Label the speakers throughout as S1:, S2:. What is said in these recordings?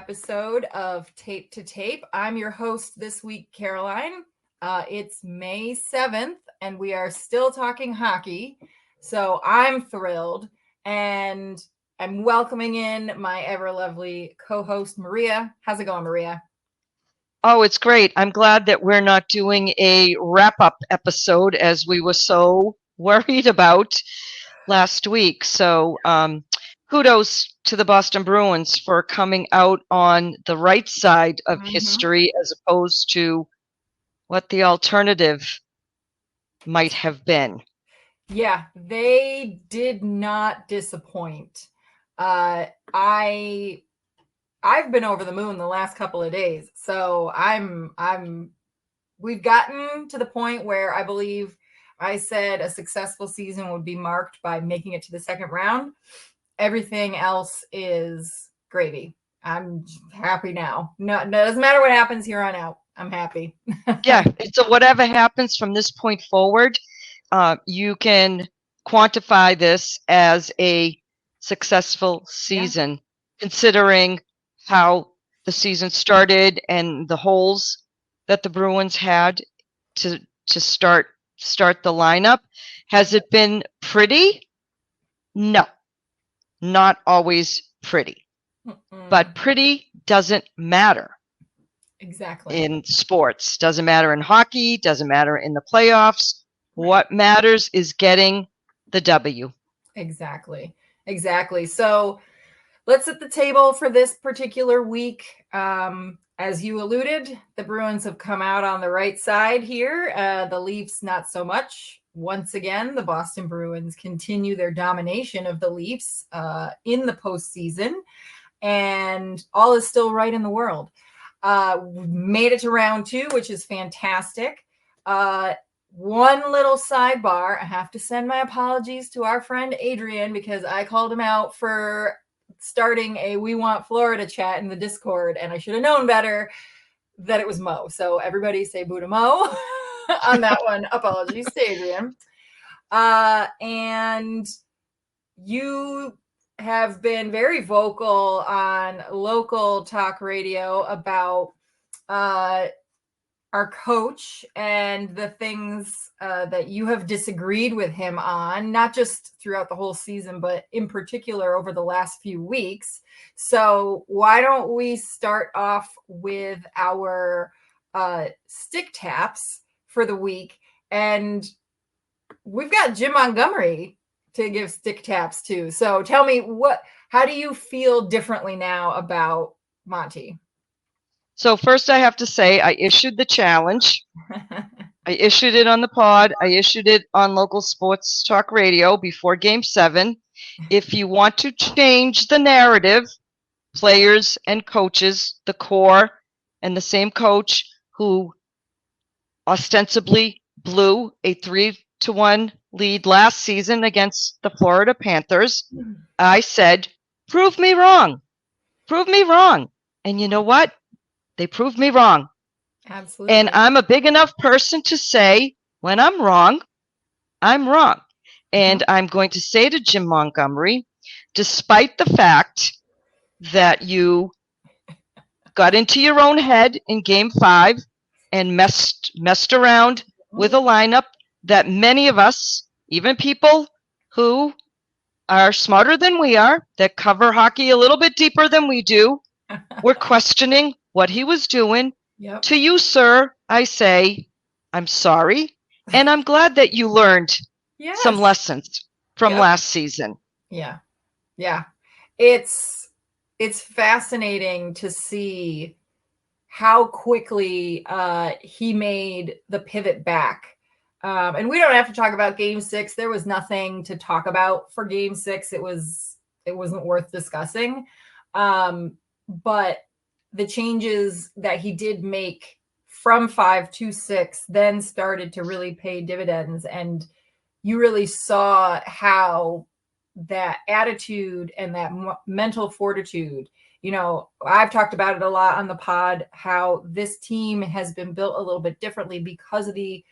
S1: episode of Tape to Tape. I'm your host this week, Caroline. It's May 7th, and we are still talking hockey. So I'm thrilled, and I'm welcoming in my ever lovely co-host, Maria. How's it going, Maria?
S2: Oh, it's great. I'm glad that we're not doing a wrap-up episode as we were so worried about last week. So kudos to the Boston Bruins for coming out on the right side of history as opposed to what the alternative might have been.
S1: Yeah, they did not disappoint. I've been over the moon the last couple of days. So we've gotten to the point where I believe I said a successful season would be marked by making it to the second round. Everything else is gravy. I'm happy now. No, it doesn't matter what happens here on out. I'm happy.
S2: Yeah, so whatever happens from this point forward, you can quantify this as a successful season, considering how the season started and the holes that the Bruins had to start the lineup. Has it been pretty? No, not always pretty. But pretty doesn't matter.
S1: Exactly.
S2: In sports. Doesn't matter in hockey, doesn't matter in the playoffs. Right. What matters is getting the W.
S1: Exactly. So let's set the table for this particular week. As you alluded, the Bruins have come out on the right side here. The Leafs, not so much. Once again, the Boston Bruins continue their domination of the Leafs in the postseason, and all is still right in the world. Made it to round 2, which is fantastic. One little sidebar, I have to send my apologies to our friend Adrian because I called him out for starting a We Want Florida chat in the Discord, and I should have known better that it was Mo. So everybody say boo to Mo on that one. Apologies to Adrian. And you have been very vocal on local talk radio about our coach and the things that you have disagreed with him on, not just throughout the whole season, but in particular over the last few weeks. So why don't we start off with our stick taps for the week? And we've got Jim Montgomery to give stick taps to. So tell me, how do you feel differently now about Monty?
S2: So first I have to say I issued the challenge. I issued it on the pod. I issued it on local sports talk radio before Game 7. If you want to change the narrative, players and coaches, the core, and the same coach who ostensibly blew a 3-1 lead last season against the Florida Panthers, I said, prove me wrong. Prove me wrong. And you know what? They proved me wrong.
S1: Absolutely.
S2: And I'm a big enough person to say, when I'm wrong, I'm wrong. And I'm going to say to Jim Montgomery, despite the fact that you got into your own head in Game 5 and messed around with a lineup that many of us, even people who are smarter than we are, that cover hockey a little bit deeper than we do, were questioning what he was doing.
S1: Yep.
S2: To you, sir, I say, I'm sorry. And I'm glad that you learned some lessons from last season.
S1: Yeah. It's fascinating to see how quickly he made the pivot back. And we don't have to talk about Game 6. There was nothing to talk about for Game 6. It wasn't worth discussing. But the changes that he did make from 5 to 6 then started to really pay dividends. And you really saw how that attitude and that mental fortitude, I've talked about it a lot on the pod, how this team has been built a little bit differently because of the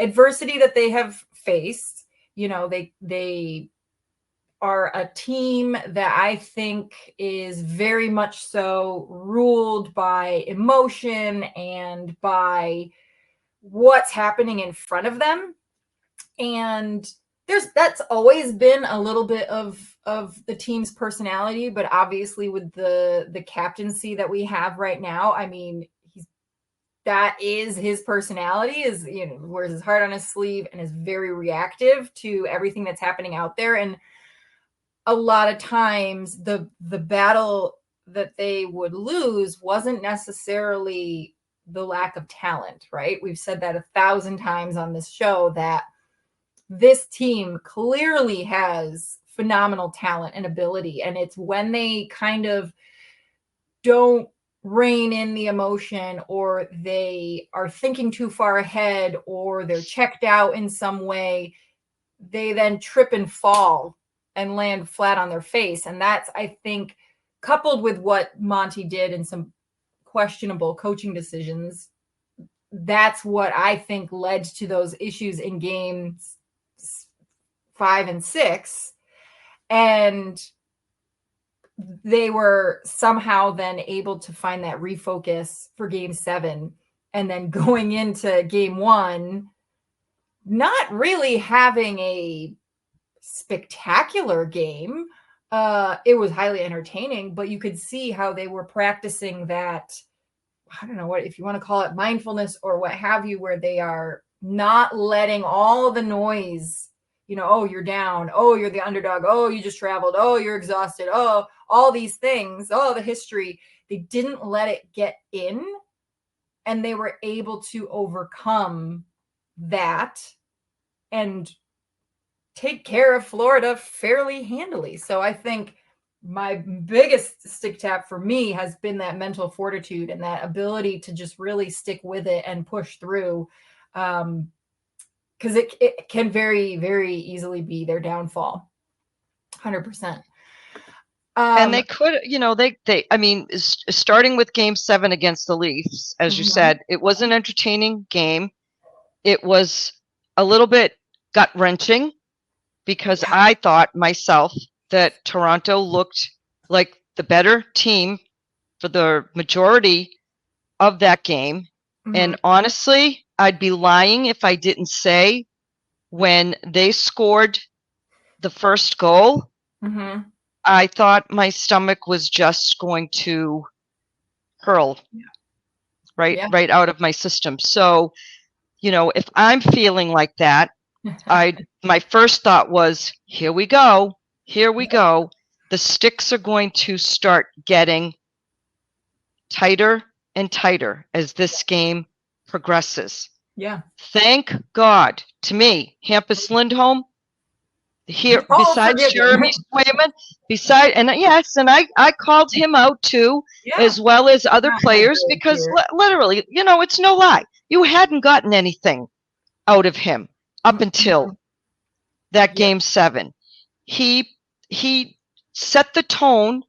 S1: adversity that they have faced. They are a team that I think is very much so ruled by emotion and by what's happening in front of them. And that's always been a little bit of the team's personality, but obviously with the captaincy that we have right now, I mean, that is his personality, is, you know, wears his heart on his sleeve and is very reactive to everything that's happening out there. And a lot of times the battle that they would lose wasn't necessarily the lack of talent, right? We've said that 1,000 times on this show, that this team clearly has phenomenal talent and ability. And it's when they kind of don't rein in the emotion, or they are thinking too far ahead, or they're checked out in some way, they then trip and fall and land flat on their face. And that's, I think, coupled with what Monty did and some questionable coaching decisions, that's what I think led to those issues in games 5 and 6. And they were somehow then able to find that refocus for game 7. And then going into game 1, not really having a spectacular game. It was highly entertaining, but you could see how they were practicing that, I don't know what, if you want to call it mindfulness or what have you, where they are not letting all the noise, you know, oh, you're down, oh, you're the underdog, oh, you just traveled, oh, you're exhausted, oh, all these things, oh, the history. They didn't let it get in, and they were able to overcome that and take care of Florida fairly handily. So I think my biggest stick tap for me has been that mental fortitude and that ability to just really stick with it and push through. Because it can very, very easily be their downfall. 100%.
S2: And they could, you know, I mean, starting with game 7 against the Leafs, as you said, it was an entertaining game. It was a little bit gut wrenching, because I thought myself that Toronto looked like the better team for the majority of that game. And honestly, I'd be lying if I didn't say, when they scored the first goal, I thought my stomach was just going to hurl right out of my system. So, you know, if I'm feeling like that, my first thought was, here we go. The sticks are going to start getting tighter and tighter as this game progresses. Yeah. Thank God, to me, Hampus Lindholm, here, besides Jeremy Swayman, and I called him out too, as well as other players, because literally, you know, it's no lie. You hadn't gotten anything out of him up until that game 7. He set the tone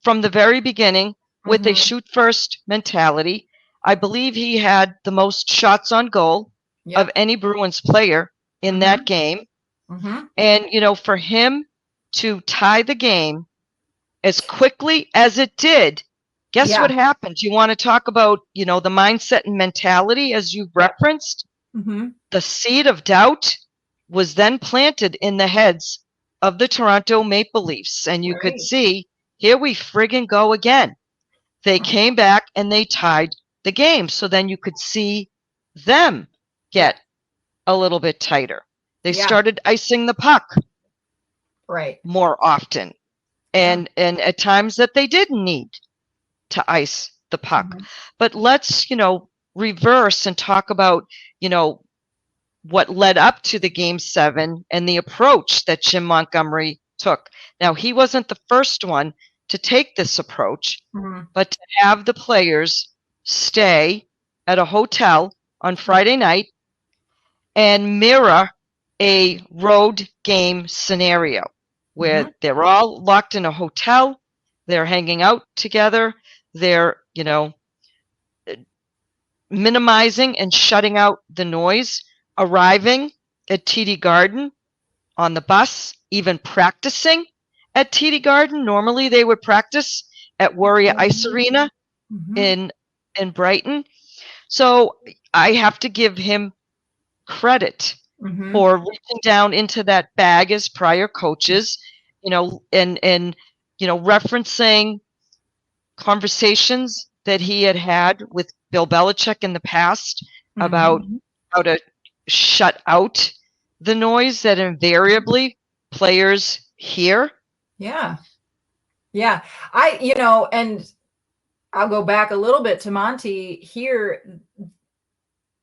S2: from the very beginning with a shoot first mentality. I believe he had the most shots on goal of any Bruins player in that game. And, you know, for him to tie the game as quickly as it did, guess what happened? You want to talk about, you know, the mindset and mentality, as you referenced? The seed of doubt was then planted in the heads of the Toronto Maple Leafs. And you could see, here we friggin' go again. They came back and they tied the game. So then you could see them get a little bit tighter. They started icing the puck more often. And at times that they didn't need to ice the puck. But let's, you know, reverse and talk about, you know, what led up to the game 7 and the approach that Jim Montgomery took. Now, he wasn't the first one to take this approach, but to have the players stay at a hotel on Friday night and mirror a road game scenario where they're all locked in a hotel, they're hanging out together, they're, you know, minimizing and shutting out the noise, arriving at TD Garden on the bus, even practicing at TD Garden. Normally they would practice at Warrior Ice Arena in Brighton. So I have to give him credit for reaching down into that bag as prior coaches, and referencing conversations that he had with Bill Belichick in the past about how to shut out the noise that invariably players hear.
S1: Yeah. And I'll go back a little bit to Monty here.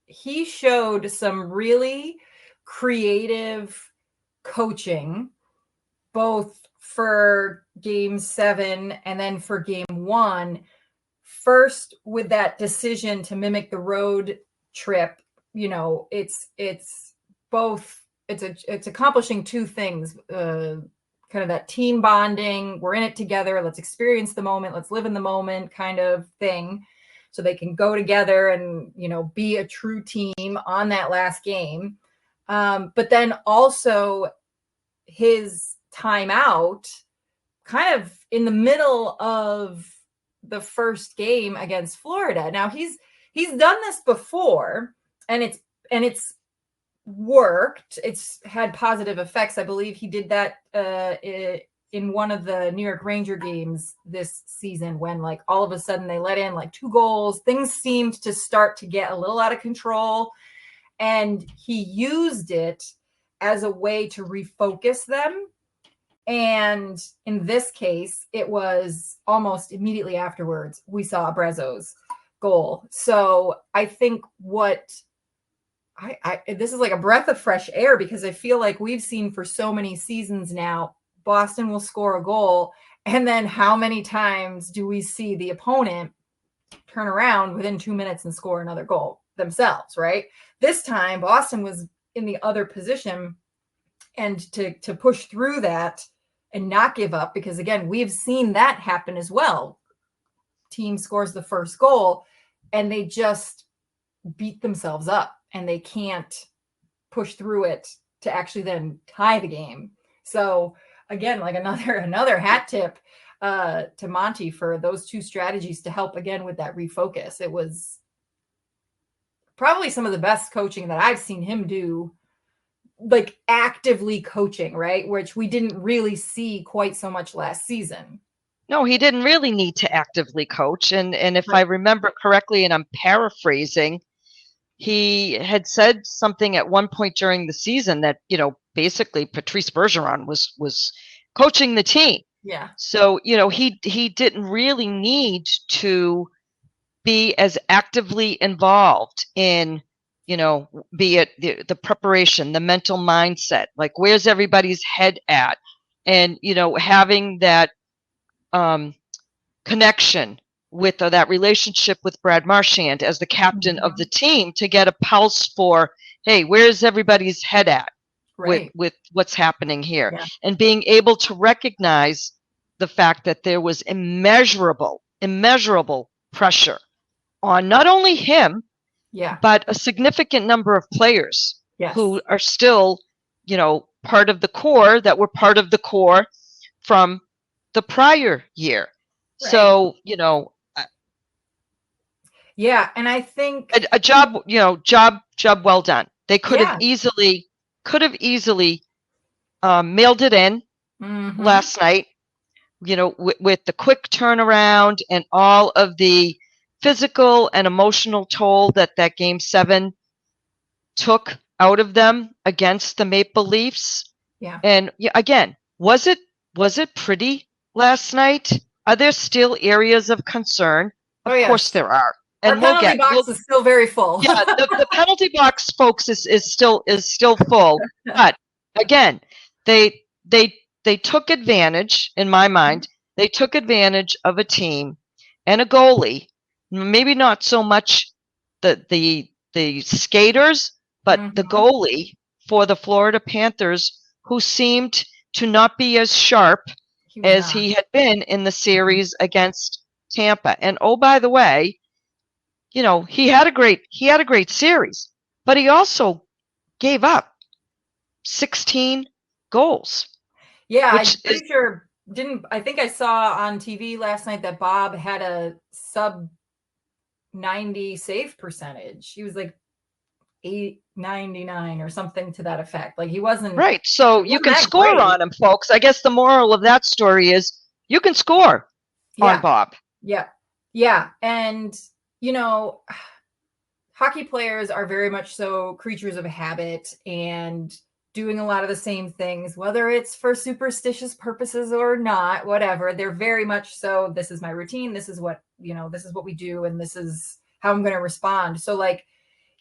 S1: He showed some really creative coaching, both for game 7 and then for game 1. First, with that decision to mimic the road trip, it's accomplishing two things. Kind of that team bonding, we're in it together, let's experience the moment, let's live in the moment kind of thing, so they can go together and be a true team on that last game. But then also his timeout kind of in the middle of the first game against Florida. Now he's done this before, and it's worked. It's had positive effects. I believe he did that in one of the New York Ranger games this season, when like all of a sudden they let in like 2 goals. Things seemed to start to get a little out of control, and he used it as a way to refocus them. And in this case, it was almost immediately afterwards we saw Brezzo's goal. So I think what this is like a breath of fresh air, because I feel like we've seen for so many seasons now, Boston will score a goal, and then how many times do we see the opponent turn around within 2 minutes and score another goal themselves, right? This time, Boston was in the other position, and to push through that and not give up, because again, we've seen that happen as well. Team scores the first goal and they just beat themselves up, and they can't push through it to actually then tie the game. So again, like another hat tip to Monty for those two strategies to help again with that refocus. It was probably some of the best coaching that I've seen him do, like actively coaching, right? Which we didn't really see quite so much last season.
S2: No, he didn't really need to actively coach. And if I remember correctly, and I'm paraphrasing, he had said something at one point during the season that, basically Patrice Bergeron was coaching the team.
S1: Yeah.
S2: So, he didn't really need to be as actively involved in, be it the preparation, the mental mindset, like where's everybody's head at, and, having that connection with that relationship with Brad Marchand as the captain of the team, to get a pulse for, hey, where's everybody's head at with what's happening here, and being able to recognize the fact that there was immeasurable pressure on not only him, but a significant number of players who are still, part of the core, that were part of the core from the prior year. So,
S1: and I think
S2: a job well done. They could have easily mailed it in last night, with the quick turnaround and all of the physical and emotional toll that game 7 took out of them against the Maple Leafs. And again, was it pretty last night? Are there still areas of concern? Of course there are. And
S1: our penalty box is still very full.
S2: The penalty box, folks, is still full. But again, they took advantage, in my mind. They took advantage of a team and a goalie. Maybe not so much the skaters, but the goalie for the Florida Panthers, who seemed to not be as sharp as he had been in the series against Tampa. And oh, by the way, he had a great series, but he also gave up 16 goals.
S1: Yeah, I'm
S2: Which
S1: pretty sure I think I saw on TV last night that Bob had a sub 90 save percentage. He was like 899 or something to that effect. Like he wasn't
S2: right. So you can
S1: that
S2: score
S1: great.
S2: on him, folks. I guess the moral of that story is you can score on
S1: Yeah.
S2: Bob.
S1: Yeah. Yeah. And, you know, hockey players are very much so creatures of habit and doing a lot of the same things, whether it's for superstitious purposes or not, whatever. They're very much so, this is my routine. This is what, you know, this is what we do. And this is how I'm going to respond. So like,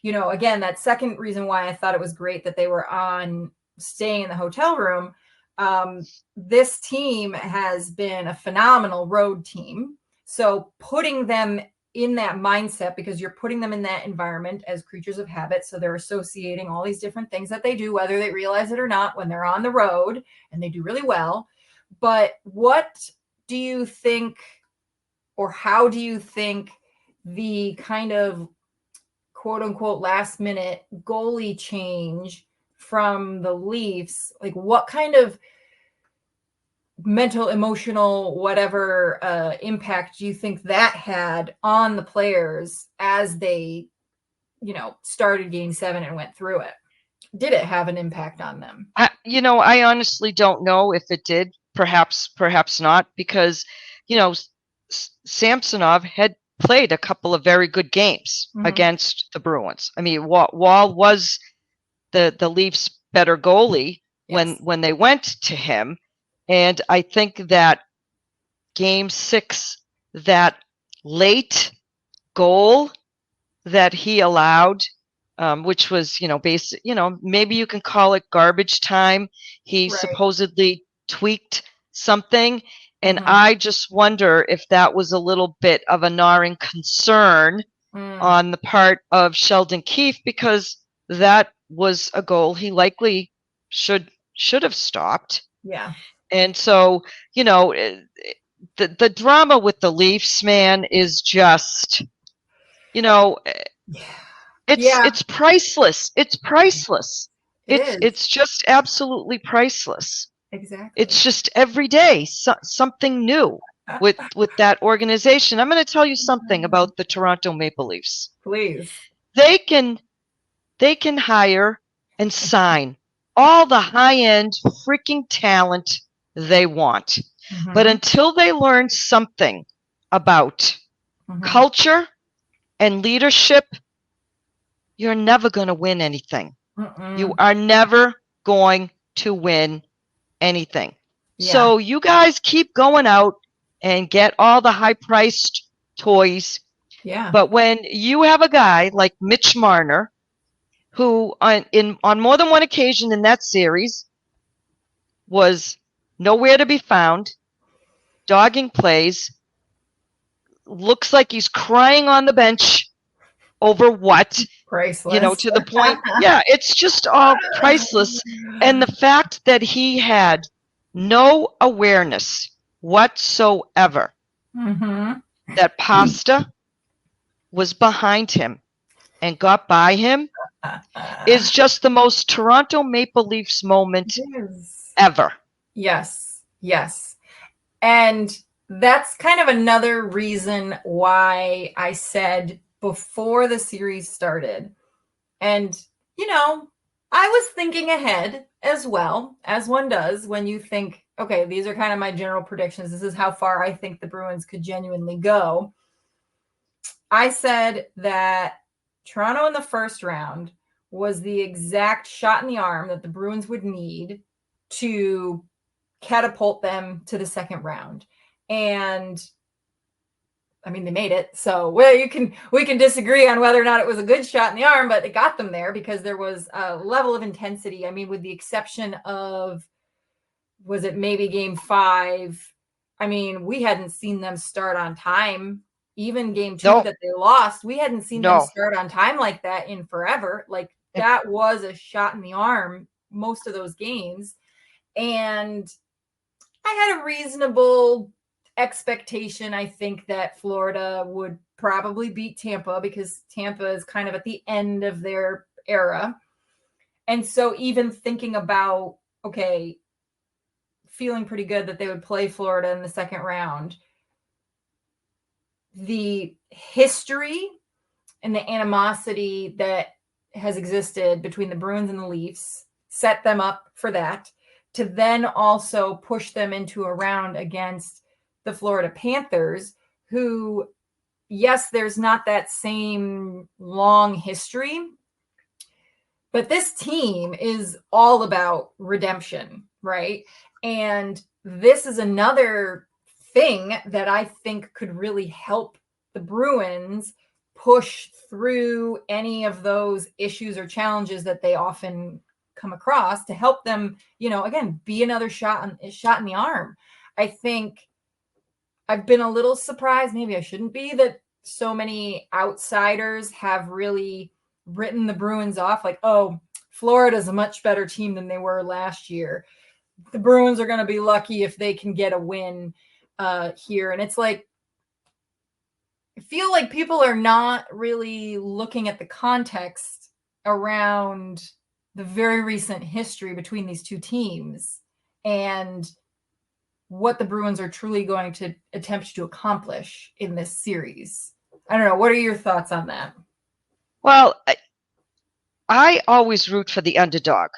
S1: you know, again, that second reason why I thought it was great that they were on staying in the hotel room. This team has been a phenomenal road team. So putting them in that mindset, because you're putting them in that environment as creatures of habit. So they're associating all these different things that they do, whether they realize it or not, when they're on the road, and they do really well. But what do you think, or how do you think the kind of quote unquote last minute goalie change from the Leafs, like what kind of mental, emotional, whatever impact do you think that had on the players as they, you know, started game 7 and went through it? Did it have an impact on them?
S2: I honestly don't know if it did. Perhaps not, because, you know, Samsonov had played a couple of very good games against the Bruins. I mean, Wall was the Leafs' better goalie when they went to him. And I think that game 6, that late goal that he allowed, which was, you know, maybe you can call it garbage time. He supposedly tweaked something. And I just wonder if that was a little bit of a gnawing concern on the part of Sheldon Keefe, because that was a goal he likely should have stopped.
S1: Yeah.
S2: And so, you know, the drama with the Leafs, man, is just, you know, it's priceless. It's priceless. It's just absolutely priceless.
S1: Exactly.
S2: It's just every day something new with that organization. I'm going to tell you something about the Toronto Maple Leafs.
S1: Please.
S2: They can hire and sign all the high-end freaking talent they want. But until they learn something about culture and leadership, you're never going to win anything. You are never going to win anything. Yeah. So you guys keep going out and get all the high-priced toys.
S1: Yeah.
S2: But when you have a guy like Mitch Marner, who on more than one occasion in that series was nowhere to be found, dogging plays, looks like he's crying on the bench over what?
S1: Priceless.
S2: You know, to the point, yeah, it's just all priceless. And the fact that he had no awareness whatsoever that Pasta was behind him and got by him is just the most Toronto Maple Leafs moment ever.
S1: Yes, yes. And that's kind of another reason why I said before the series started, and, you know, I was thinking ahead as well, as one does when you think, okay, these are kind of my general predictions. This is how far I think the Bruins could genuinely go. I said that Toronto in the first round was the exact shot in the arm that the Bruins would need to catapult them to the second round. And I mean, they made it. So, well, we can disagree on whether or not it was a good shot in the arm, but it got them there because there was a level of intensity. I mean, with the exception of, was it maybe game 5? I mean, we hadn't seen them start on time. Even game 2 that they lost, we hadn't seen them start on time like that in forever. Like, that was a shot in the arm most of those games. And I had a reasonable expectation, I think, that Florida would probably beat Tampa because Tampa is kind of at the end of their era. And so even thinking about, okay, feeling pretty good that they would play Florida in the second round. The history and the animosity that has existed between the Bruins and the Leafs set them up for that, to then also push them into a round against the Florida Panthers, who, yes, there's not that same long history, but this team is all about redemption, right? And this is another thing that I think could really help the Bruins push through any of those issues or challenges that they often come across, to help them, again, be another shot in the arm. I think I've been a little surprised, maybe I shouldn't be, that so many outsiders have really written the Bruins off like, oh, Florida's a much better team than they were last year. The Bruins are going to be lucky if they can get a win here. And it's like, I feel like people are not really looking at the context around the very recent history between these two teams and what the Bruins are truly going to attempt to accomplish in this series. I don't know. What are your thoughts on that?
S2: Well, I always root for the underdog.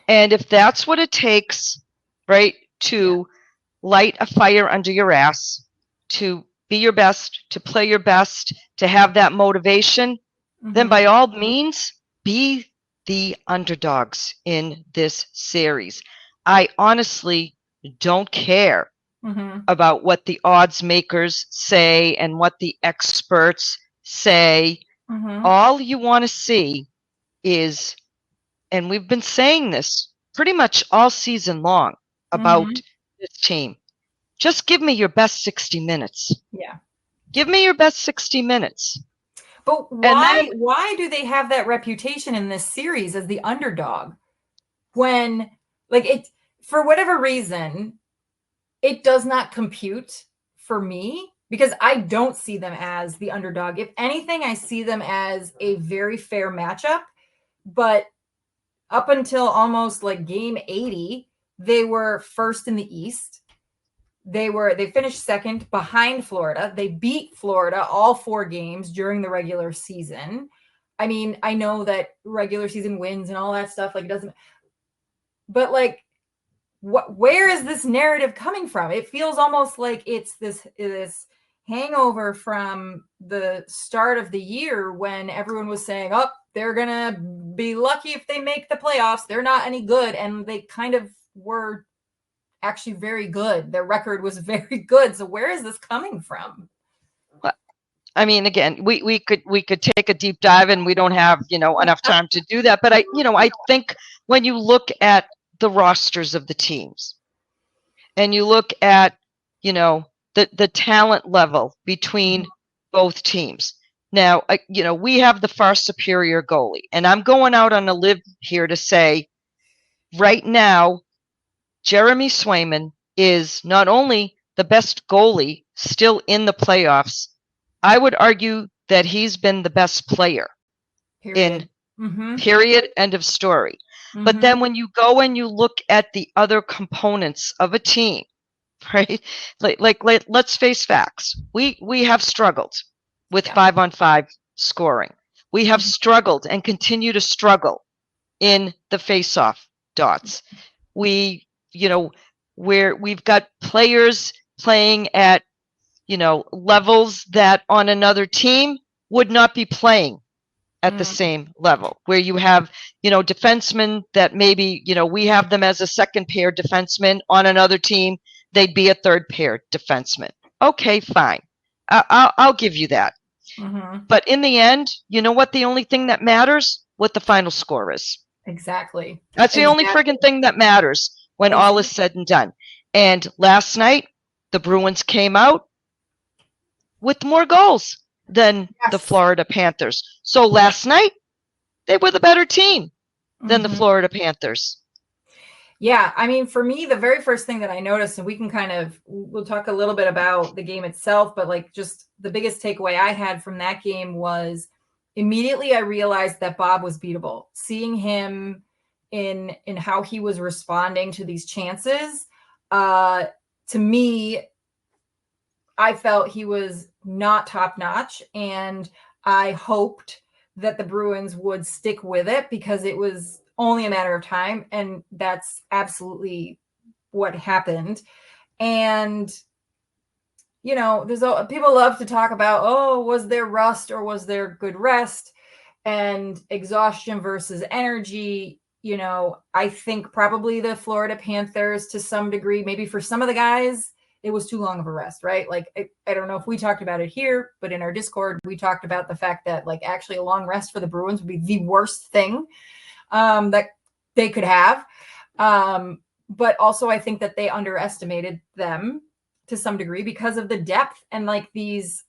S2: And if that's what it takes, right, to light a fire under your ass, to be your best, to play your best, to have that motivation, then by all means, be the underdogs in this series. I honestly don't care about what the odds makers say and what the experts say. All you want to see is, and we've been saying this pretty much all season long about this team, just give me your best 60 minutes.
S1: Yeah.
S2: Give me your best 60 minutes.
S1: But why do they have that reputation in this series as the underdog when, like, it, for whatever reason, it does not compute for me, because I don't see them as the underdog. If anything, I see them as a very fair matchup. But up until almost like game 80, they were first in the East. They finished second behind Florida. They beat Florida all 4 games during the regular season. I mean, I know that regular season wins and all that stuff, like, it doesn't, but like, where is this narrative coming from? It feels almost like it's this hangover from the start of the year when everyone was saying, oh, they're going to be lucky if they make the playoffs. They're not any good. And they kind of were actually very good. Their record was very good. So where is this coming from?
S2: Well, I mean, again, we could take a deep dive, and we don't have, enough time to do that. But I think when you look at the rosters of the teams and you look at, the talent level between both teams. Now, we have the far superior goalie, and I'm going out on a limb here to say right now, Jeremy Swayman is not only the best goalie still in the playoffs, I would argue that he's been the best player in period, end of story. But then when you go and you look at the other components of a team, right? Like let's face facts. We have struggled with 5-on-5 scoring. We have struggled and continue to struggle in the face-off dots. We've got players playing at, levels that on another team would not be playing at the same level, where you have, defensemen that maybe, we have them as a second pair defenseman. On another team, they'd be a third pair defenseman. Okay, fine. I'll give you that. But in the end, you know what? The only thing that matters, what the final score is.
S1: Exactly.
S2: That's the only friggin' thing that matters when all is said and done. And last night, the Bruins came out with more goals than the Florida Panthers. So last night, they were the better team than the Florida Panthers.
S1: Yeah, I mean, for me, the very first thing that I noticed, and we'll talk a little bit about the game itself, but like just the biggest takeaway I had from that game was immediately I realized that Bob was beatable. Seeing him in how he was responding to these chances. To me, I felt he was not top notch, and I hoped that the Bruins would stick with it because it was only a matter of time, and that's absolutely what happened. And there's people love to talk about, oh, was there rust or was there good rest, and exhaustion versus energy. I think probably the Florida Panthers, to some degree, maybe for some of the guys, it was too long of a rest, right? Like, I don't know if we talked about it here, but in our Discord, we talked about the fact that, like, actually a long rest for the Bruins would be the worst thing that they could have. But also I think that they underestimated them to some degree because of the depth and, like, these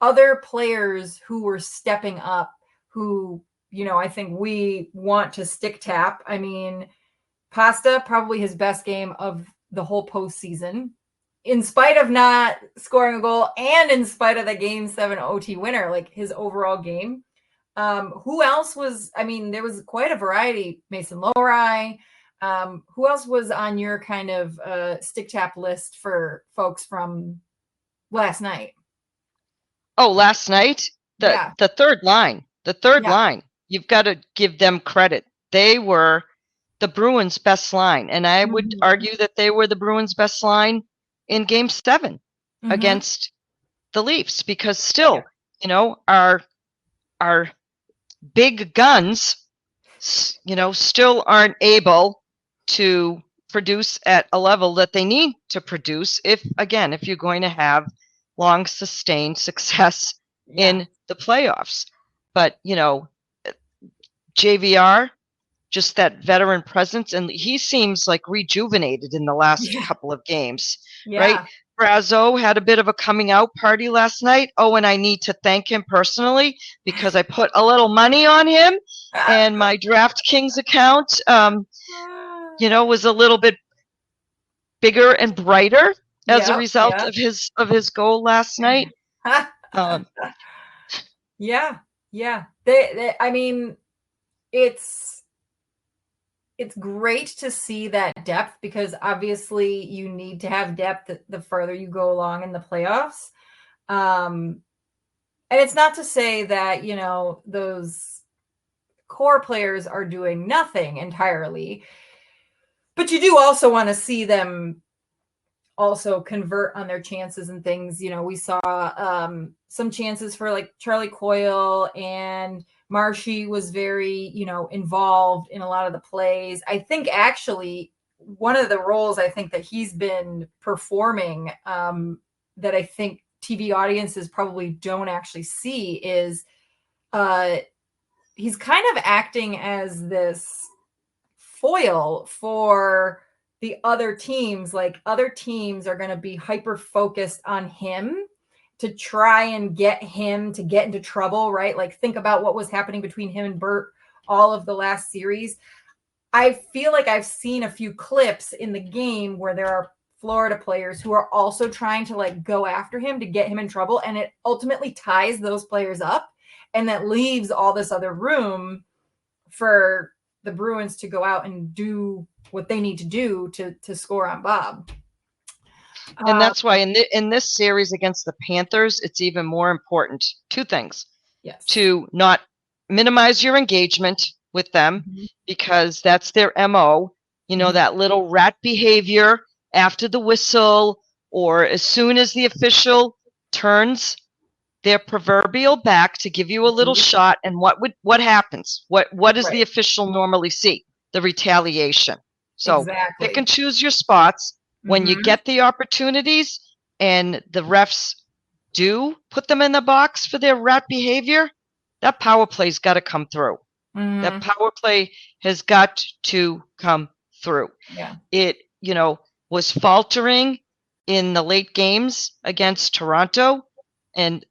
S1: other players who were stepping up, who, I think we want to stick tap. I mean, Pasta, probably his best game of the whole postseason, in spite of not scoring a goal and in spite of the Game 7 OT winner, like, his overall game. Who else was, there was quite a variety. Mason Lohrei. Who else was on your kind of stick tap list for folks from last night?
S2: Oh, last night? The third line. The third line. You've got to give them credit. They were the Bruins' best line. And I would argue that they were the Bruins' best line in Game 7 against the Leafs, because still, our big guns, still aren't able to produce at a level that they need to produce if you're going to have long sustained success in the playoffs. But, JVR, just that veteran presence, and he seems like rejuvenated in the last couple of games, right? Brazo had a bit of a coming out party last night. Oh, and I need to thank him personally because I put a little money on him, and my DraftKings account, was a little bit bigger and brighter as a result of his goal last night.
S1: It's great to see that depth, because obviously you need to have depth the further you go along in the playoffs. And it's not to say that, those core players are doing nothing entirely, but you do also want to see them also convert on their chances and things. We saw some chances for, like, Charlie Coyle, and Marshy was very, involved in a lot of the plays. I think actually one of the roles I think that he's been performing that I think TV audiences probably don't actually see is he's kind of acting as this foil for the other teams. Like, other teams are going to be hyper focused on him to try and get him to get into trouble, right? Like, think about what was happening between him and Bert all of the last series. I feel like I've seen a few clips in the game where there are Florida players who are also trying to, like, go after him to get him in trouble, and it ultimately ties those players up, and that leaves all this other room for the Bruins to go out and do what they need to do to score on Bob.
S2: And that's why in this series against the Panthers, it's even more important. Two things.
S1: Yes.
S2: To not minimize your engagement with them, because that's their MO. That little rat behavior after the whistle, or as soon as the official turns their proverbial back to give you a little shot. And what happens? What does the official normally see? The retaliation. So pick and choose your spots. When you get the opportunities and the refs do put them in the box for their rat behavior, that power play's got to come through. That power play has got to come through.
S1: Yeah.
S2: It, was faltering in the late games against Toronto. And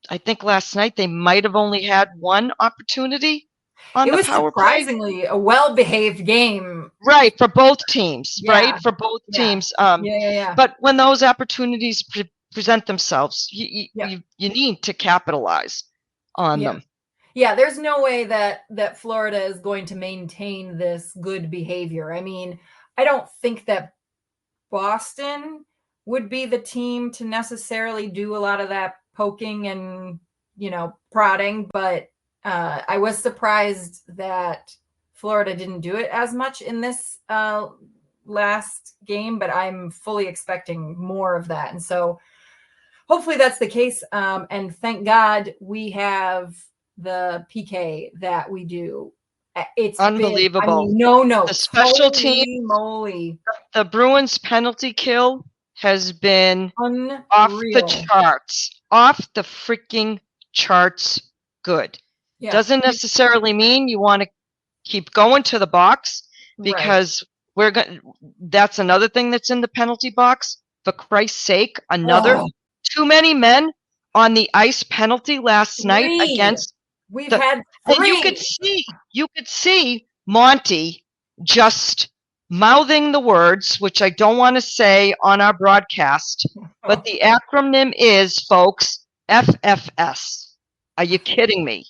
S2: I think last night they might have only had one opportunity on the power play. It was
S1: surprisingly a well-behaved game.
S2: Right, for both teams, right? For both teams. But when those opportunities present themselves, you need to capitalize on them.
S1: Yeah, there's no way that Florida is going to maintain this good behavior. I mean, I don't think that Boston would be the team to necessarily do a lot of that poking and, prodding, but I was surprised that Florida didn't do it as much in this last game, but I'm fully expecting more of that. And so hopefully that's the case. And thank God we have the PK that we do. It's
S2: Unbelievable.
S1: been, no
S2: The
S1: notes.
S2: special team,
S1: Holy moly.
S2: the Bruins penalty kill has been
S1: Unreal.
S2: off the charts, off the freaking charts good.
S1: Yeah.
S2: Doesn't necessarily mean you want to keep going to the box, because that's another thing that's in the penalty box. For Christ's sake, another too many men on the ice penalty last night against.
S1: We've had 3.
S2: And you could see Monty just mouthing the words, which I don't want to say on our broadcast, but the acronym is, folks, FFS. Are you kidding me?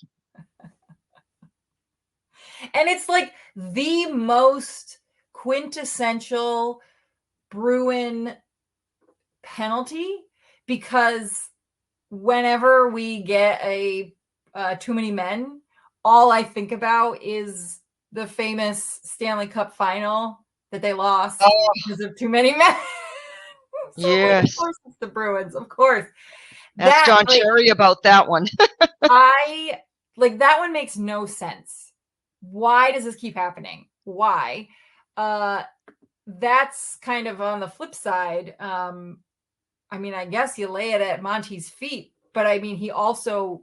S1: And it's like the most quintessential Bruin penalty, because whenever we get a too many men, all I think about is the famous Stanley Cup final that they lost because of too many men. So
S2: yes.
S1: Of course it's the Bruins, of course.
S2: Ask John Cherry about that one.
S1: That one makes no sense. Why does this keep happening? Why? That's kind of on the flip side. I mean, I guess you lay it at Monty's feet, but I mean, he also,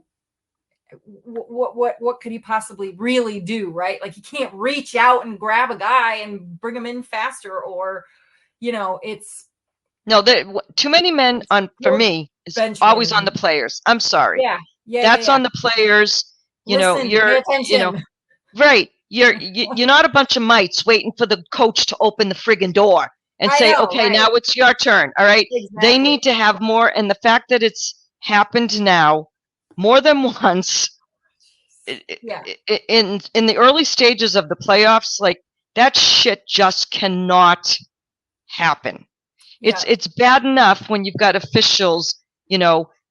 S1: what could he possibly really do, right? Like, he can't reach out and grab a guy and bring him in faster, or, it's.
S2: No, too many men for me is always on the players. I'm sorry. That's on the players. Pay attention. Right. You're not a bunch of mites waiting for the coach to open the friggin' door and say, okay, now it's your turn. All right. Exactly. They need to have more. And the fact that it's happened now more than once in the early stages of the playoffs, like, that shit just cannot happen. It's bad enough when you've got officials,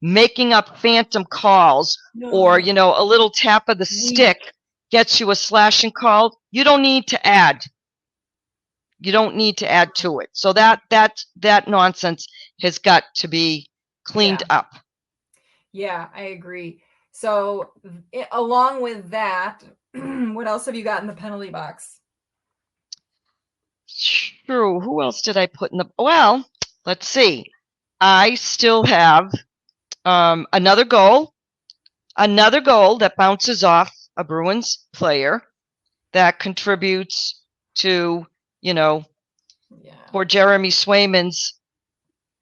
S2: making up phantom calls, or, a little tap of the stick gets you a slashing call. You don't need to add. You don't need to add to it. So that nonsense has got to be cleaned up. Yeah,
S1: I agree. So along with that, what else have you got in the penalty box?
S2: True. Who else did I put in the? Well, let's see. I still have another goal that bounces off a Bruins player that contributes to, for Jeremy Swayman's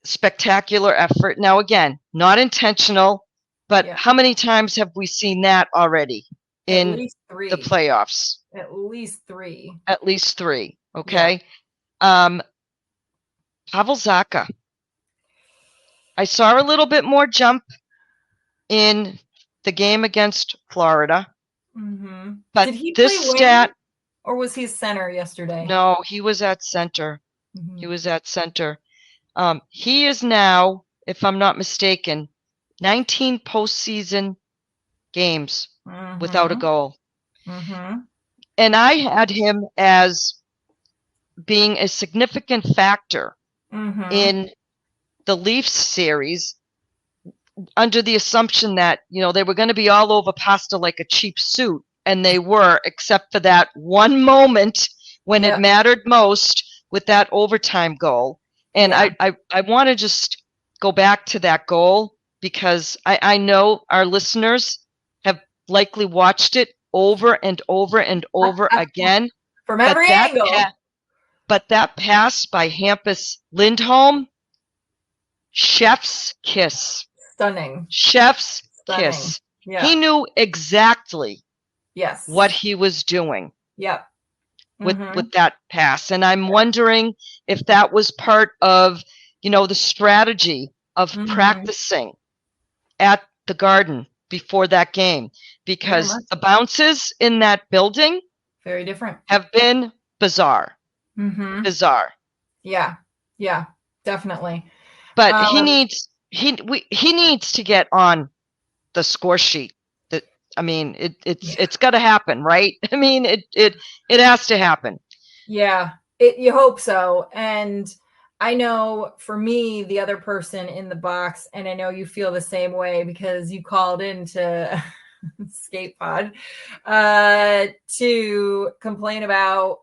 S2: spectacular effort. Now, again, not intentional, but how many times have we seen that already in the playoffs?
S1: At least three.
S2: At least 3. Okay. Pavel Zacha. I saw a little bit more jump in the game against Florida.
S1: Mm-hmm.
S2: But
S1: did he
S2: this
S1: play
S2: stat,
S1: or was he center yesterday?
S2: No, he was at center.
S1: Mm-hmm.
S2: He was at center. He is now, if I'm not mistaken, 19 postseason games without a goal.
S1: Mm-hmm.
S2: And I had him as being a significant factor in the Leafs series, under the assumption that, they were going to be all over Pasta like a cheap suit. And they were, except for that one moment when it mattered most with that overtime goal. And I want to just go back to that goal, because I know our listeners have likely watched it over and over and over again.
S1: From every angle.
S2: But that pass by Hampus Lindholm, chef's kiss.
S1: Stunning.
S2: Chef's kiss.
S1: Yeah.
S2: He knew exactly what he was doing.
S1: Yep.
S2: With that pass. And I'm wondering if that was part of, the strategy of practicing at the Garden before that game, because the bounces in that building
S1: very different
S2: have been bizarre. Bizarre.
S1: Yeah, definitely.
S2: But he needs to get on the score sheet. I mean, it's got to happen, right? I mean, it has to happen.
S1: Yeah, you hope so. And I know for me, the other person in the box, and I know you feel the same way because you called into Skate Pod to complain about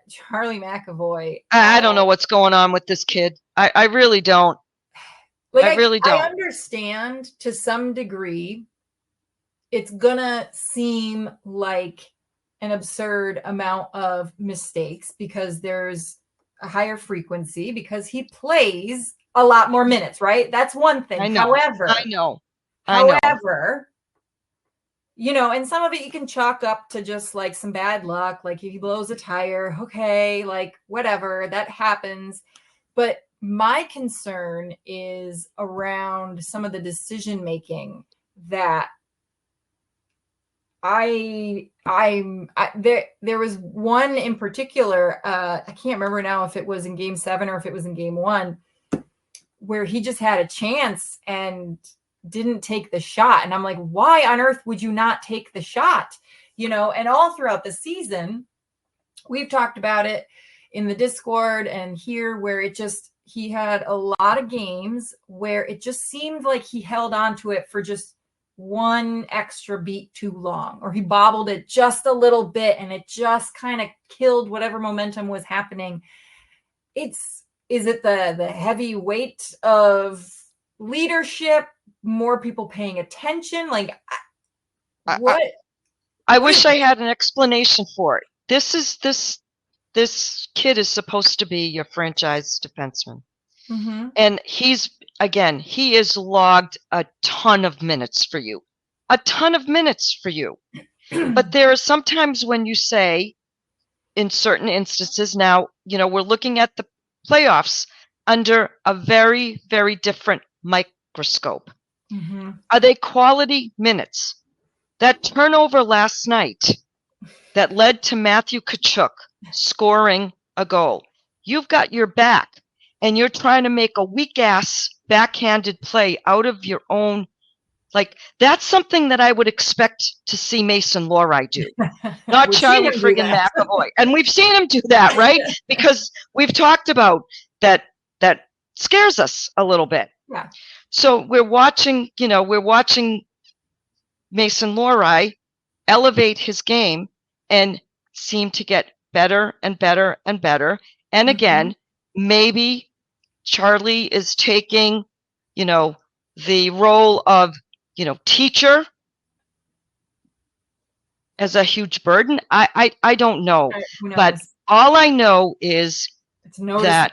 S1: Charlie McAvoy.
S2: I don't know what's going on with this kid. I really don't.
S1: Like,
S2: I really don't.
S1: I understand to some degree. It's gonna seem like an absurd amount of mistakes because there's a higher frequency because he plays a lot more minutes, right? That's one thing.
S2: I know.
S1: However, you know, and some of it you can chalk up to just like some bad luck, like if he blows a tire, okay, like whatever, that happens. But my concern is around some of the decision making that there was one in particular, I can't remember now if it was in game 7 or if it was in game 1, where he just had a chance and didn't take the shot. And I'm like, why on earth would you not take the shot? You know, and all throughout the season, we've talked about it in the Discord and here where he had a lot of games where it just seemed like he held on to it for just one extra beat too long, or he bobbled it just a little bit and it just kind of killed whatever momentum was happening. Is it the heavy weight of leadership, more people paying attention? Like, what?
S2: I wish I had an explanation for it. This kid is supposed to be your franchise defenseman. And he has logged a ton of minutes for you. But there are sometimes when you say, in certain instances, now, you know, we're looking at the playoffs under a very, very different microscope. Are they quality minutes? That turnover last night that led to Matthew Tkachuk scoring a goal. You've got your back. And you're trying to make a weak-ass backhanded play out of your own. Like, that's something that I would expect to see Mason Lohrei do, not Charlie friggin' McAvoy. And we've seen him do that, right? Because we've talked about that scares us a little bit.
S1: Yeah.
S2: So we're watching Mason Lohrei elevate his game and seem to get better and better and better. And again, maybe Charlie is taking, you know, the role of, you know, teacher as a huge burden. I don't know. But all I know is that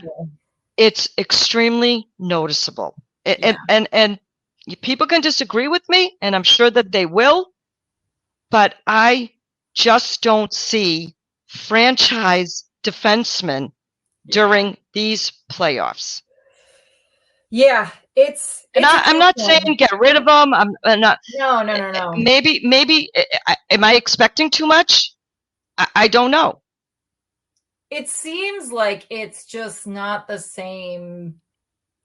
S2: it's extremely noticeable. And people can disagree with me, and I'm sure that they will, but I just don't see franchise defensemen during these playoffs.
S1: Yeah,
S2: I'm not saying get rid of them. I'm not.
S1: No.
S2: Maybe. Am I expecting too much? I don't know.
S1: It seems like it's just not the same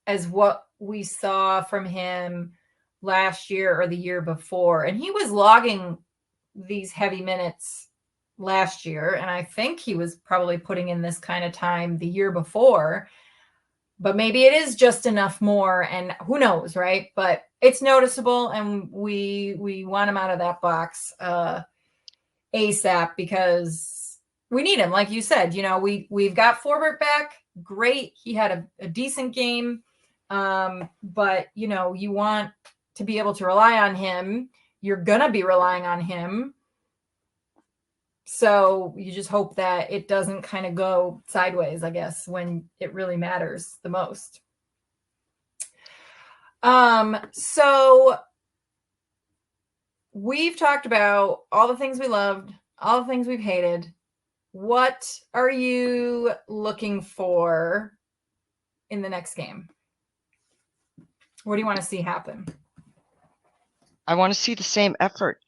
S1: as what we saw from him last year or the year before. And he was logging these heavy minutes last year, and I think he was probably putting in this kind of time the year before. But maybe it is just enough more, and who knows, right? But it's noticeable, and we want him out of that box ASAP because we need him. Like you said, you know, we've got Forbort back. Great. He had a decent game. But, you know, you want to be able to rely on him. You're going to be relying on him. So you just hope that it doesn't kind of go sideways, I guess, when it really matters the most. So we've talked about all the things we loved, all the things we've hated. What are you looking for in the next game? What do you want to see happen?
S2: I want to see the same effort.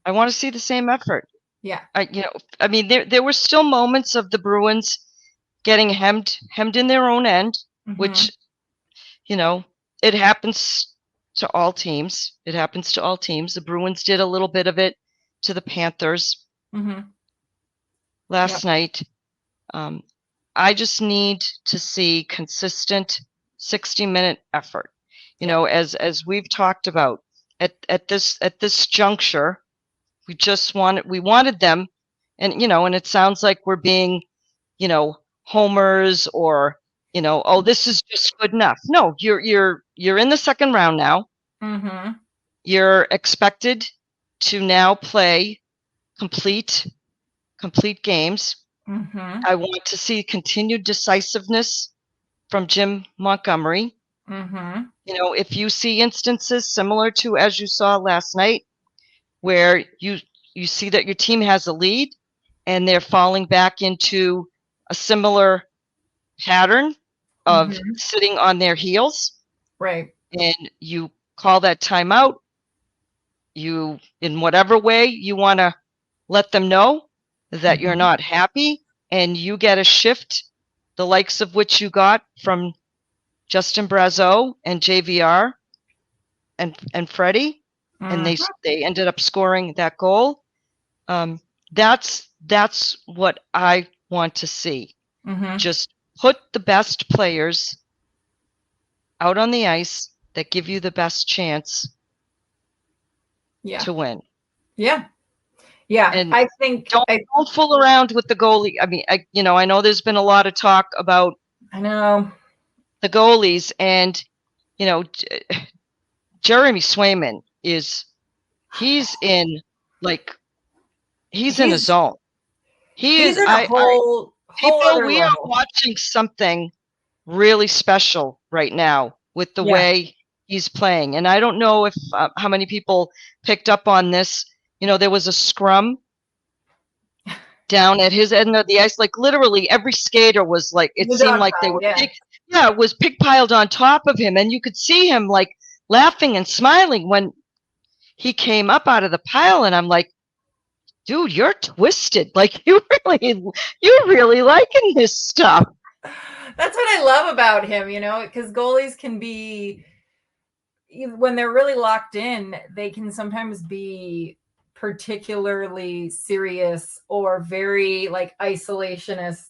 S2: I want to see the same effort.
S1: Yeah.
S2: I mean, there were still moments of the Bruins getting hemmed in their own end, which, it happens to all teams. It happens to all teams. The Bruins did a little bit of it to the Panthers last night. I just need to see consistent 60-minute effort. As we've talked about at this juncture, we wanted them, and it sounds like we're being, homers, or oh, this is just good enough. No, you're in the second round now. You're expected to now play complete games. I want to see continued decisiveness from Jim Montgomery. If you see instances similar to as you saw last night, where you see that your team has a lead and they're falling back into a similar pattern of sitting on their heels,
S1: right,
S2: and you call that timeout, you, in whatever way you want to let them know that you're not happy, and you get a shift, the likes of which you got from Justin Brazeau and JVR and Freddie, and they ended up scoring that goal. That's what I want to see. Just put the best players out on the ice that give you the best chance to win.
S1: Yeah.
S2: And
S1: I think
S2: don't fool around with the goalie. I mean, I know there's been a lot of talk about
S1: the
S2: goalies, and Jeremy Swayman he's in a zone.
S1: He's in a whole other
S2: we
S1: level.
S2: are watching something really special right now with the way he's playing. And I don't know if how many people picked up on this. There was a scrum down at his end of the ice. Like literally every skater was like, it seemed like they were it was pig piled on top of him. And you could see him like laughing and smiling when he came up out of the pile. And I'm like, dude, you're twisted. Like you're really liking this stuff.
S1: That's what I love about him, because goalies can be, when they're really locked in, they can sometimes be particularly serious or very like isolationist.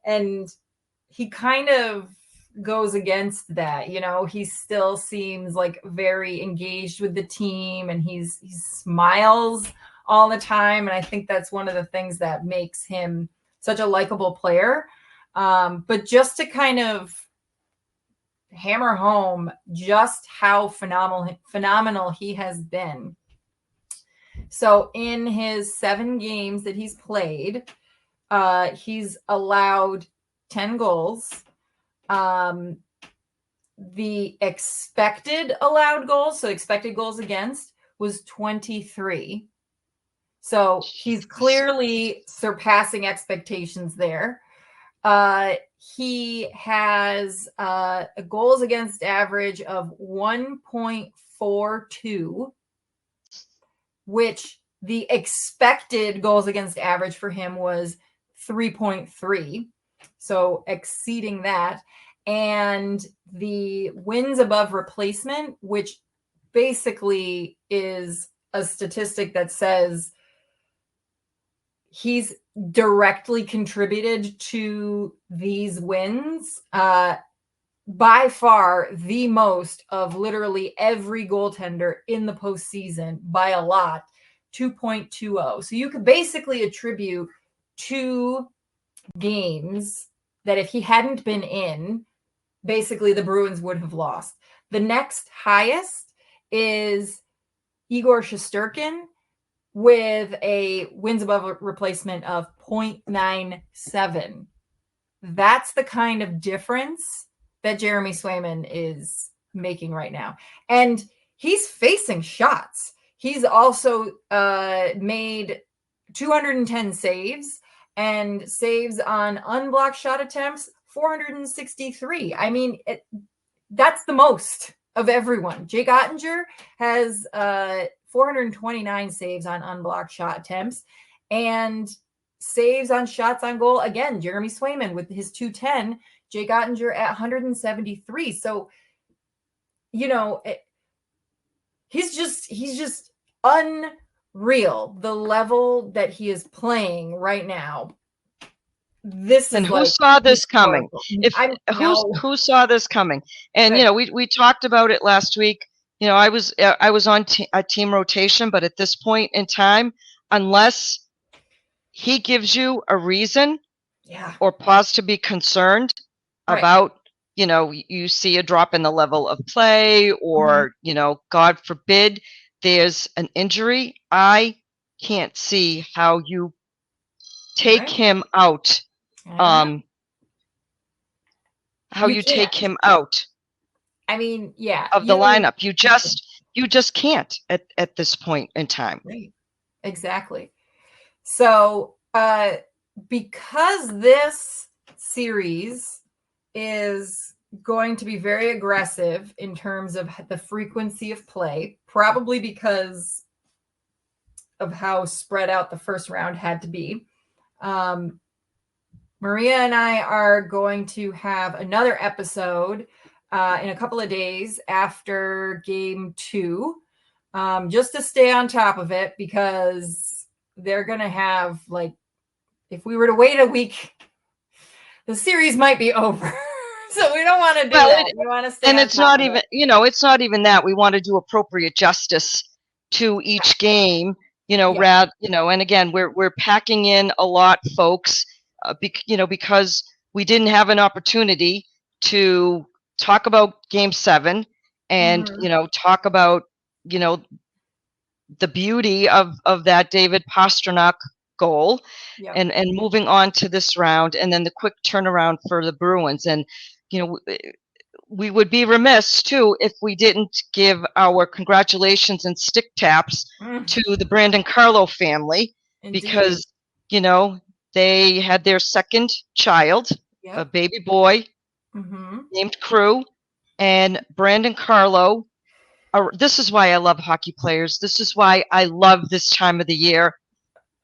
S1: And he kind of goes against that. He still seems like very engaged with the team, and he smiles all the time. And I think that's one of the things that makes him such a likable player. But just to kind of hammer home just how phenomenal he has been. So in his 7 games that he's played, he's allowed 10 goals. The expected allowed goals, so expected goals against, was 23. So he's clearly surpassing expectations there. He has a goals against average of 1.42, which the expected goals against average for him was 3.3. So exceeding that. And the wins above replacement, which basically is a statistic that says he's directly contributed to these wins, by far the most of literally every goaltender in the postseason by a lot, 2.20. So you could basically attribute 2 games that if he hadn't been in, basically the Bruins would have lost. The next highest is Igor Shesterkin with a wins above replacement of 0.97. That's the kind of difference that Jeremy Swayman is making right now. And he's facing shots. He's also made 210 saves, and saves on unblocked shot attempts, 463. I mean, that's the most of everyone. Jake Ottinger has 429 saves on unblocked shot attempts and saves on shots on goal. Again, Jeremy Swayman with his 210, Jake Ottinger at 173. So, he's just unreal, the level that he is playing right now. This
S2: and
S1: is
S2: who saw this coming? Who saw this coming? And we talked about it last week. I was on a team rotation, but at this point in time, unless he gives you a reason or pause to be concerned about, you see a drop in the level of play or, God forbid, there's an injury, I can't see how you take him out. Take him out.
S1: I mean,
S2: of the lineup. You just can't at this point in time.
S1: Right. Exactly. So, because this series is going to be very aggressive in terms of the frequency of play, probably because of how spread out the first round had to be. Maria and I are going to have another episode in a couple of days after game 2, just to stay on top of it, because they're going to have, if we were to wait a week, the series might be over. So we don't want to do that. We want to stay
S2: and
S1: on
S2: it's
S1: top
S2: not
S1: of
S2: even,
S1: it.
S2: It's not even that. We want to do appropriate justice to each game, and again, we're packing in a lot, folks, because we didn't have an opportunity to talk about game 7 and, talk about, the beauty of that David Pastrnak goal and moving on to this round, and then the quick turnaround for the Bruins. And, we would be remiss too if we didn't give our congratulations and stick taps to the Brandon Carlo family. Indeed. Because, they had their second child, a baby boy named Crew, and Brandon Carlo. This is why I love hockey players. This is why I love this time of the year.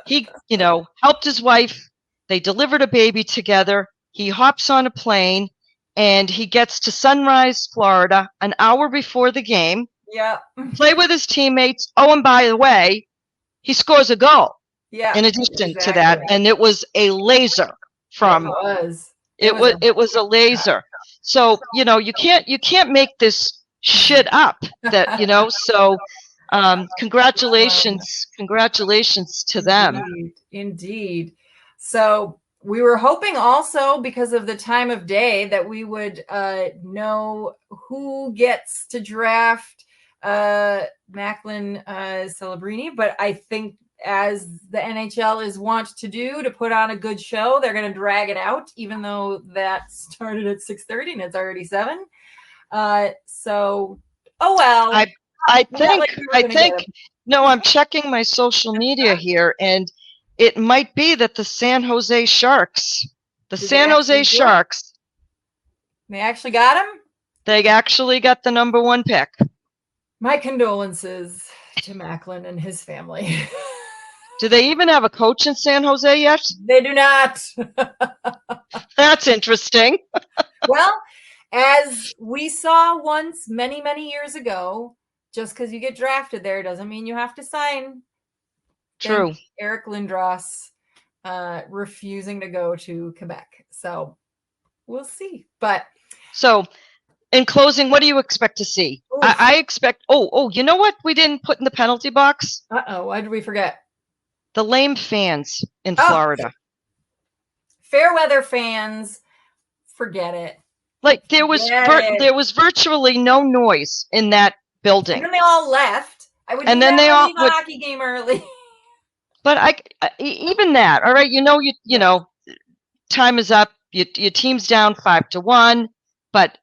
S2: He, helped his wife. They delivered a baby together. He hops on a plane and he gets to Sunrise, Florida, an hour before the game.
S1: Yeah.
S2: Play with his teammates. Oh, and by the way, he scores a goal.
S1: Yeah.
S2: In addition to that, and it was a laser from. It was a laser. So you can't make this shit up. That So, congratulations to them.
S1: Indeed. So we were hoping also, because of the time of day, that we would know who gets to draft Macklin Celebrini, but I think, as the NHL is wont to do, to put on a good show, they're going to drag it out, even though that started at 6:30 and it's already 7. So, oh well.
S2: I think. No, I'm checking my social media here, and it might be that the San Jose Sharks,
S1: they actually got him.
S2: They actually got the number 1 pick.
S1: My condolences to Macklin and his family.
S2: Do they even have a coach in San Jose yet?
S1: They do not.
S2: That's interesting.
S1: Well, as we saw once many, many years ago, just because you get drafted there doesn't mean you have to sign.
S2: True.
S1: Eric Lindros refusing to go to Quebec. So we'll see. But
S2: so in closing, what do you expect to see? I expect, you know what we didn't put in the penalty box?
S1: Why did we forget?
S2: The lame fans in Florida.
S1: Fair weather fans, forget it.
S2: There was virtually no noise in that building.
S1: And then they all left. I would leave a hockey game early.
S2: But even that, all right, time is up. Your team's down 5-1, but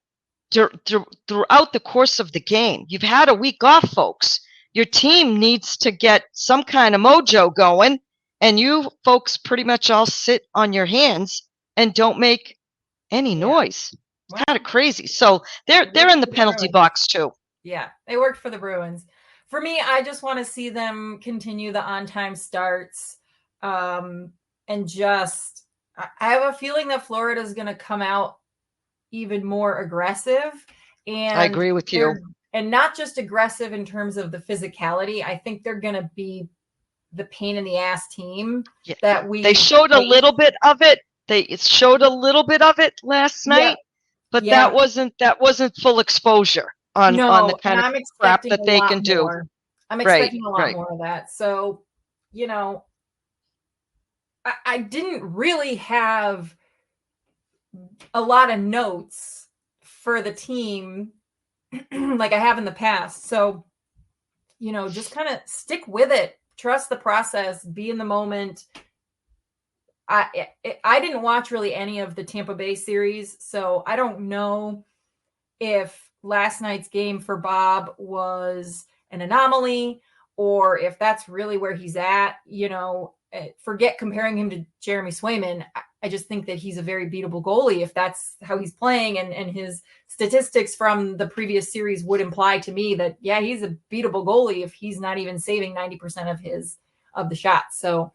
S2: throughout the course of the game, you've had a week off, folks. Your team needs to get some kind of mojo going, and you folks pretty much all sit on your hands and don't make any noise. It's kind of crazy. So they're in the penalty box too.
S1: Yeah, they worked for the Bruins. For me, I just want to see them continue the on-time starts, and just I have a feeling that Florida is going to come out even more aggressive, and
S2: I agree with you.
S1: And not just aggressive in terms of the physicality. I think they're going to be the pain in the ass team that
S2: they showed a little bit of it. They showed a little bit of it last night, but that wasn't full exposure on the kind of crap that they can do.
S1: I'm expecting a lot more of that. So, you know, I didn't really have a lot of notes for the team like I have in the past. So, you know, just kind of stick with it. Trust the process. Be in the moment. I didn't watch really any of the Tampa Bay series, so I don't know if last night's game for Bob was an anomaly or if that's really where he's at. You know, forget comparing him to Jeremy Swayman. I just think that he's a very beatable goalie if that's how he's playing, and his statistics from the previous series would imply to me that, yeah, he's a beatable goalie if he's not even saving 90% of the shots. So,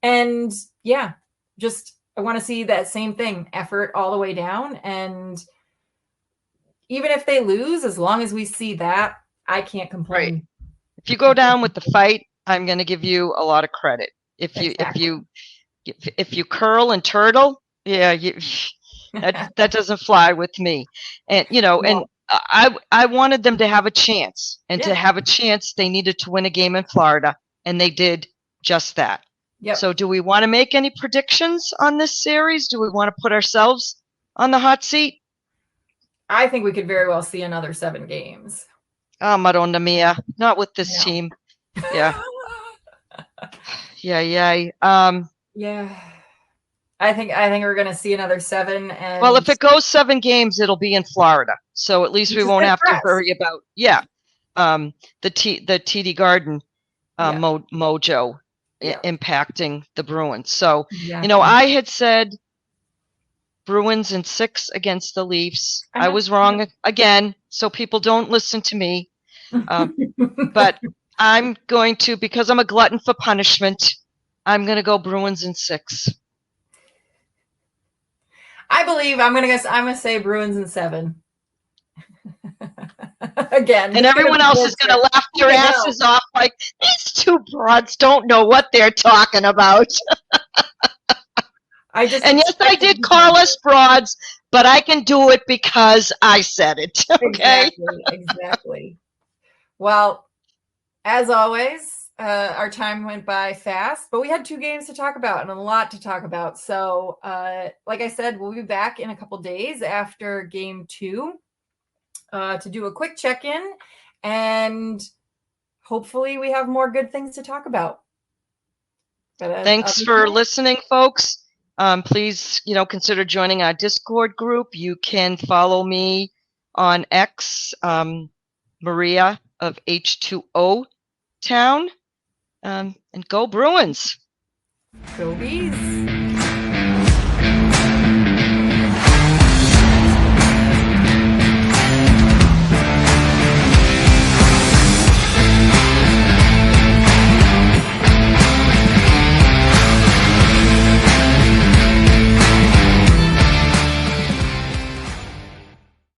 S1: and yeah, just I want to see that same thing, effort all the way down. And even if they lose, as long as we see that, I can't complain.
S2: Right. If you go down with the fight, I'm going to give you a lot of credit. If you curl and turtle, yeah, that doesn't fly with me. And you know, and I wanted them to have a chance, and to have a chance, they needed to win a game in Florida, and they did just that.
S1: Yep.
S2: So do we want to make any predictions on this series? Do we want to put ourselves on the hot seat?
S1: I think we could very well see another 7 games.
S2: Oh, Madonna mia, not with this team. Yeah. Yeah.
S1: I think we're going to see another 7. And
S2: well, if it goes 7 games, it'll be in Florida. So at least we won't have to worry about the TD Garden mojo impacting the Bruins. So, you know, I had said Bruins in 6 against the Leafs. I was wrong again, so people don't listen to me. But I'm going to, because I'm a glutton for punishment, I'm going to go Bruins in 6.
S1: I believe I'm going to say Bruins in 7. Again.
S2: And everyone else is going to laugh their asses off like, these two broads don't know what they're talking about. And yes, I did call us broads, but I can do it because I said it. Okay?
S1: Exactly. Well, as always, our time went by fast, but we had 2 games to talk about and a lot to talk about. So, like I said, we'll be back in a couple days after game 2 to do a quick check-in, and hopefully we have more good things to talk about. But,
S2: thanks for listening, folks. Please, you know, consider joining our Discord group. You can follow me on X, Maria of H2O Town, and go Bruins.
S1: Go Bees.